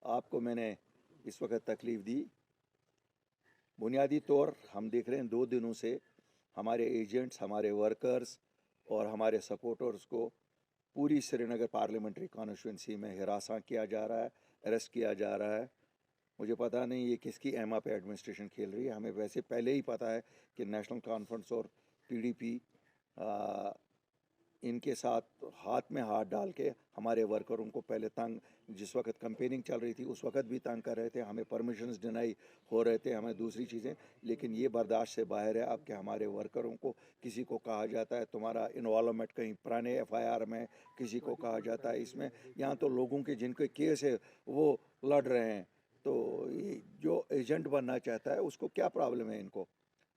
आपको मैंने इस वक्त तकलीफ़ दी। बुनियादी तौर हम देख रहे हैं 2 दिनों से हमारे एजेंट्स, हमारे वर्कर्स और हमारे सपोर्टर्स को पूरी श्रीनगर पार्लियामेंट्री कॉन्स्टिट्यूंसी में हिरासा किया जा रहा है, अरेस्ट किया जा रहा है। मुझे पता नहीं ये किसकी एमा पे एडमिनिस्ट्रेशन खेल रही है। हमें वैसे पहले ही पता है कि नेशनल कॉन्फ्रेंस और पीडीपी इनके साथ हाथ में हाथ डाल के हमारे वर्करों को पहले तंग, जिस वक्त कंपेनिंग चल रही थी उस वक्त भी तंग कर रहे थे, हमें परमिशंस डिनाई हो रहे थे, हमें दूसरी चीज़ें। लेकिन ये बर्दाश्त से बाहर है अब कि हमारे वर्करों को किसी को कहा जाता है तुम्हारा इन्वॉल्वमेंट कहीं पुराने एफआईआर में, किसी को कहा जाता है इसमें। यहाँ तो लोगों के जिनके केस है वो लड़ रहे हैं, तो ये जो एजेंट बनना चाहता है उसको क्या प्रॉब्लम है इनको।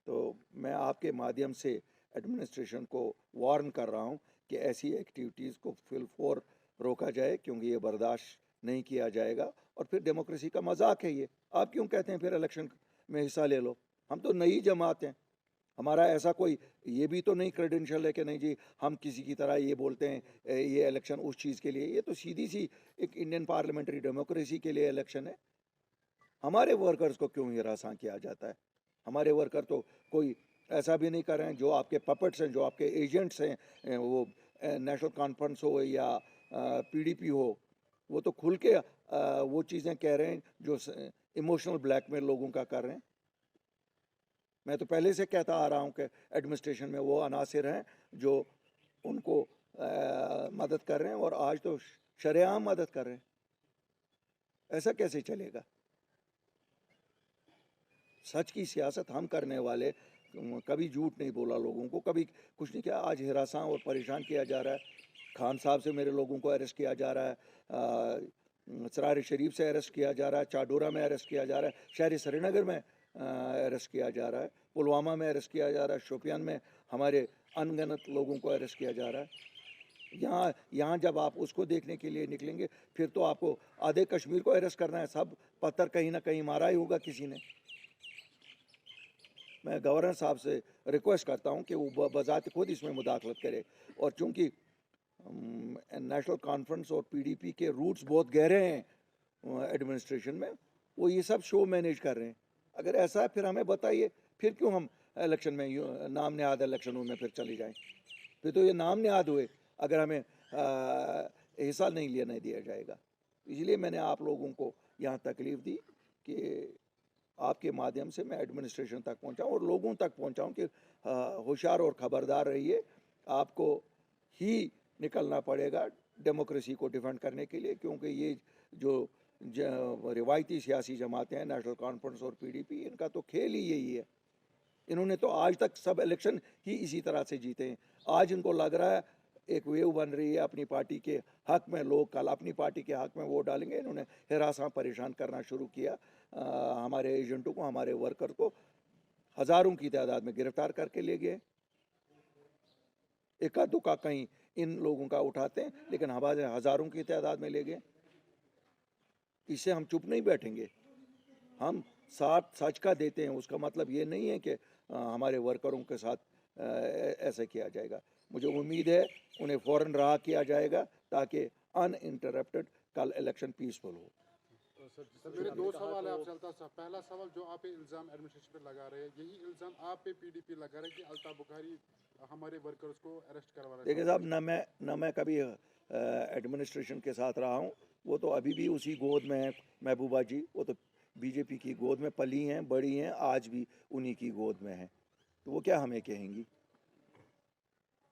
तो मैं आपके माध्यम से एडमिनिस्ट्रेशन को वार्न कर रहा हूँ कि ऐसी एक्टिविटीज़ को फिलफोर रोका जाए, क्योंकि ये बर्दाश्त नहीं किया जाएगा। और फिर डेमोक्रेसी का मजाक है ये। आप क्यों कहते हैं फिर इलेक्शन में हिस्सा ले लो? हम तो नई जमात हैं, हमारा ऐसा कोई ये भी तो नहीं क्रेडेंशियल है कि नहीं जी हम किसी की तरह ये बोलते हैं ये इलेक्शन उस चीज़ के लिए। ये तो सीधी सी एक इंडियन पार्लियामेंट्री डेमोक्रेसी के लिए इलेक्शन है। हमारे वर्कर्स को क्यों हिरासा किया जाता है? हमारे वर्कर तो कोई ऐसा भी नहीं कर रहे हैं। जो आपके पपेट्स हैं, जो आपके एजेंट्स हैं, वो नेशनल कॉन्फ्रेंस हो या पीडीपी हो, वो तो खुल के वो चीज़ें कह रहे हैं जो इमोशनल ब्लैकमेल लोगों का कर रहे हैं। मैं तो पहले से कहता आ रहा हूँ कि एडमिनिस्ट्रेशन में वो अनासिर हैं जो उनको मदद कर रहे हैं, और आज तो शरेआम मदद कर रहे हैं। ऐसा कैसे चलेगा? सच की सियासत हम करने वाले, कभी झूठ नहीं बोला लोगों को, कभी कुछ नहीं किया। आज हिरासा और परेशान किया जा रहा है। खान साहब से मेरे लोगों को अरेस्ट किया जा रहा है, सरार शरीफ से अरेस्ट किया जा रहा है, चाडोरा में अरेस्ट किया जा रहा है, शहर श्रीनगर में अरेस्ट किया जा रहा है, पुलवामा में अरेस्ट किया जा रहा है, शोपियान में हमारे अनगिनत लोगों को अरेस्ट किया जा रहा है। यहाँ जब आप उसको देखने के लिए निकलेंगे फिर तो आपको आधे कश्मीर को अरेस्ट करना है। सब पत्थर कहीं ना कहीं मारा ही होगा किसी ने। मैं गवर्नर साहब से रिक्वेस्ट करता हूं कि वो बजात खुद इसमें मुदाखलत करे। और चूंकि नेशनल कॉन्फ्रेंस और पीडीपी के रूट्स बहुत गहरे हैं एडमिनिस्ट्रेशन में, वो ये सब शो मैनेज कर रहे हैं। अगर ऐसा है फिर हमें बताइए, फिर क्यों हम इलेक्शन में नाम नेहाद इलेक्शनों में फिर चली जाएं? फिर तो ये नाम नेहाद हुए अगर हमें हिस्सा नहीं लेने दिया जाएगा। इसलिए मैंने आप लोगों को यहाँ तकलीफ़ दी कि आपके माध्यम से मैं एडमिनिस्ट्रेशन तक पहुँचाऊँ और लोगों तक पहुँचाऊँ कि होशियार और ख़बरदार रहिए। आपको ही निकलना पड़ेगा डेमोक्रेसी को डिफेंड करने के लिए, क्योंकि ये जो रिवायती सियासी जमातें हैं, नेशनल कॉन्फ्रेंस और पीडीपी, इनका तो खेल ही यही है। इन्होंने तो आज तक सब इलेक्शन ही इसी तरह से जीते हैं। आज इनको लग रहा है एक वेव बन रही है अपनी पार्टी के हक में, लोग कल अपनी पार्टी के हक में वोट डालेंगे। इन्होंने हिरासा परेशान करना शुरू किया। हमारे एजेंटों को, हमारे वर्कर को हज़ारों की तादाद में गिरफ्तार करके ले गए। एका दुका कहीं इन लोगों का उठाते हैं, लेकिन हमारे हज़ारों की तादाद में ले गए। इससे हम चुप नहीं बैठेंगे। हम साथ सच का देते हैं। उसका मतलब ये नहीं है कि हमारे वर्करों के साथ ऐसा किया जाएगा। मुझे उम्मीद है उन्हें फ़ौरन रहा किया जाएगा ताकि अनइंटरप्टेड कल इलेक्शन पीसफुल हो। सर मेरे दो सवाल है आपसे अल्ताफ साहब। पहला सवाल, जो आप इल्ज़ाम एडमिनिस्ट्रेशन पे लगा रहे हैं, यही इल्ज़ाम आप पे पीडीपी लगा रहे हैं कि अल्ताफ बुखारी हमारे वर्कर्स को अरेस्ट करवा रहे हैं? देखिए साहब, न मैं कभी एडमिनिस्ट्रेशन के साथ रहा हूँ। वो तो अभी भी उसी गोद में है महबूबा जी। वो तो बीजेपी की गोद में पली हैं, बड़ी हैं, आज भी उन्हीं की गोद में हैं। तो वो क्या हमें कहेंगी?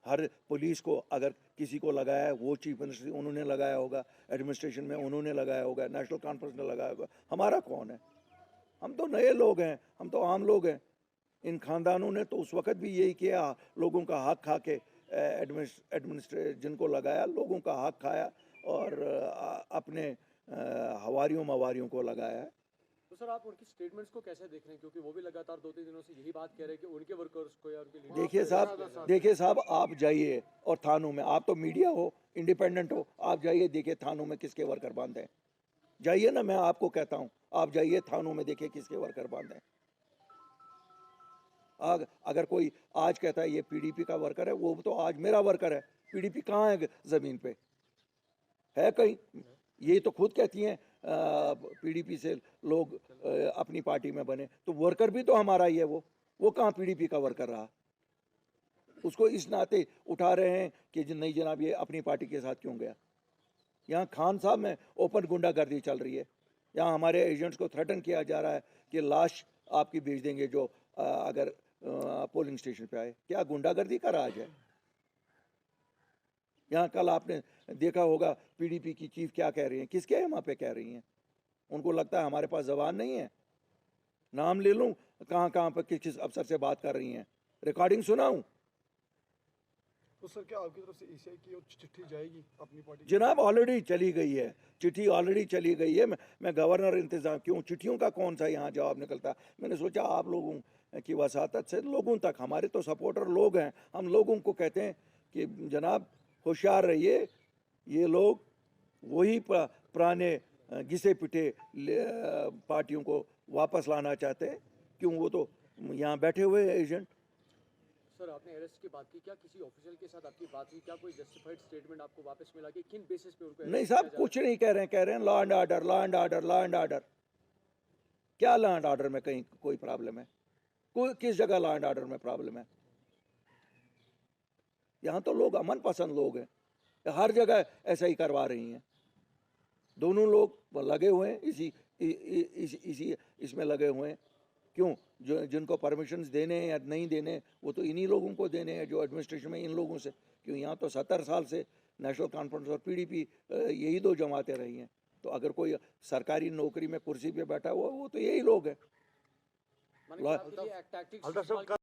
हर पुलिस को अगर किसी को लगाया है, वो चीफ मिनिस्टर उन्होंने लगाया होगा, एडमिनिस्ट्रेशन में उन्होंने लगाया होगा, नेशनल कॉन्फ्रेंस ने लगाया होगा। हमारा कौन है? हम तो नए लोग हैं, हम तो आम लोग हैं। इन खानदानों ने तो उस वक़्त भी यही किया, लोगों का हक खा के जिनको लगाया लोगों का हक खाया और अपने हवारियों मवारियों को लगाया है। तो सर आप उनकी स्टेटमेंट्स को कैसे देख रहे हैं, क्योंकि वो भी लगातार 2-3 दिनों से यही बात कह रहे हैं कि उनके वर्कर्स को या उनके लीडर। देखिए साहब, आप जाइए और थानों में, आप तो मीडिया हो, इंडिपेंडेंट हो, आप जाइए देखिए थानों में किसके वर्कर बांधे हैं। जाइए ना, मैं आपको कहता हूँ, आप जाइए थानों में देखिए किसके वर्कर बांधे हैं। अगर कोई आज कहता है ये पीडीपी का वर्कर है, वो तो आज मेरा वर्कर है। पीडीपी कहाँ है ज़मीन पे? है कहीं? ये तो खुद कहती हैं पीडीपी से लोग अपनी पार्टी में बने, तो वर्कर भी तो हमारा ही है। वो कहाँ पीडीपी का वर्कर रहा? उसको इस नाते उठा रहे हैं कि नहीं जनाब ये अपनी पार्टी के साथ क्यों गया। यहाँ खान साहब में ओपन गुंडागर्दी चल रही है। यहाँ हमारे एजेंट्स को थ्रेटन किया जा रहा है कि लाश आपकी भेज देंगे जो अगर पोलिंग स्टेशन पे आए। क्या गुंडागर्दी का राज है? यहाँ कल आपने देखा होगा पीडीपी की चीफ क्या कह रही हैं, किसके यहाँ पे कह रही हैं। उनको लगता है हमारे पास जबान नहीं है। नाम ले लूं कहाँ कहाँ पर किस अफसर से बात कर रही हैं, रिकॉर्डिंग सुनाऊं? तो सर क्या आपकी तरफ से ईसीआई की और चिट्ठी जाएगी अपनी पार्टी की? जनाब ऑलरेडी चली गई है, चिट्ठी ऑलरेडी चली गई है। मैं गवर्नर इंतजाम क्यों, चिट्ठियों का कौन सा यहाँ जवाब निकलता? मैंने सोचा आप लोगों की वसातत से लोगों तक, हमारे तो सपोर्टर लोग हैं, हम लोगों को कहते हैं कि जनाब होशियार रहिए, ये लोग वही पुराने घिसे पिटे पार्टियों को वापस लाना चाहते हैं। क्यों? वो तो यहाँ बैठे हुए एजेंट। सर आपने अरेस्ट की बात की, क्या किसी ऑफिशियल के साथ आपकी बात हुई? क्या कोई जस्टिफाइड स्टेटमेंट आपको वापस मिला कि किन बेसिस पे उनको नहीं साहब, कुछ नहीं कह रहे हैं law and order, law and order, law and order. क्या लॉ एंड ऑर्डर में कहीं कोई प्रॉब्लम है? कोई किस जगह लॉ एंड ऑर्डर में प्रॉब्लम है? यहाँ तो लोग अमन पसंद लोग हैं, हर जगह ऐसा ही करवा रही हैं। दोनों लोग लगे हुए हैं इसी इसमें लगे हुए हैं। क्यों? जो जिनको परमिशंस देने हैं या नहीं देने, वो तो इन्हीं लोगों को देने हैं जो एडमिनिस्ट्रेशन में इन लोगों से। क्यों? यहाँ तो 70 साल से नेशनल कॉन्फ्रेंस और पीडीपी यही दो जमातें रही हैं। तो अगर कोई सरकारी नौकरी में कुर्सी पे बैठा हुआ वो तो यही लोग हैं। माने कि आपके लिए टैक्टिक्स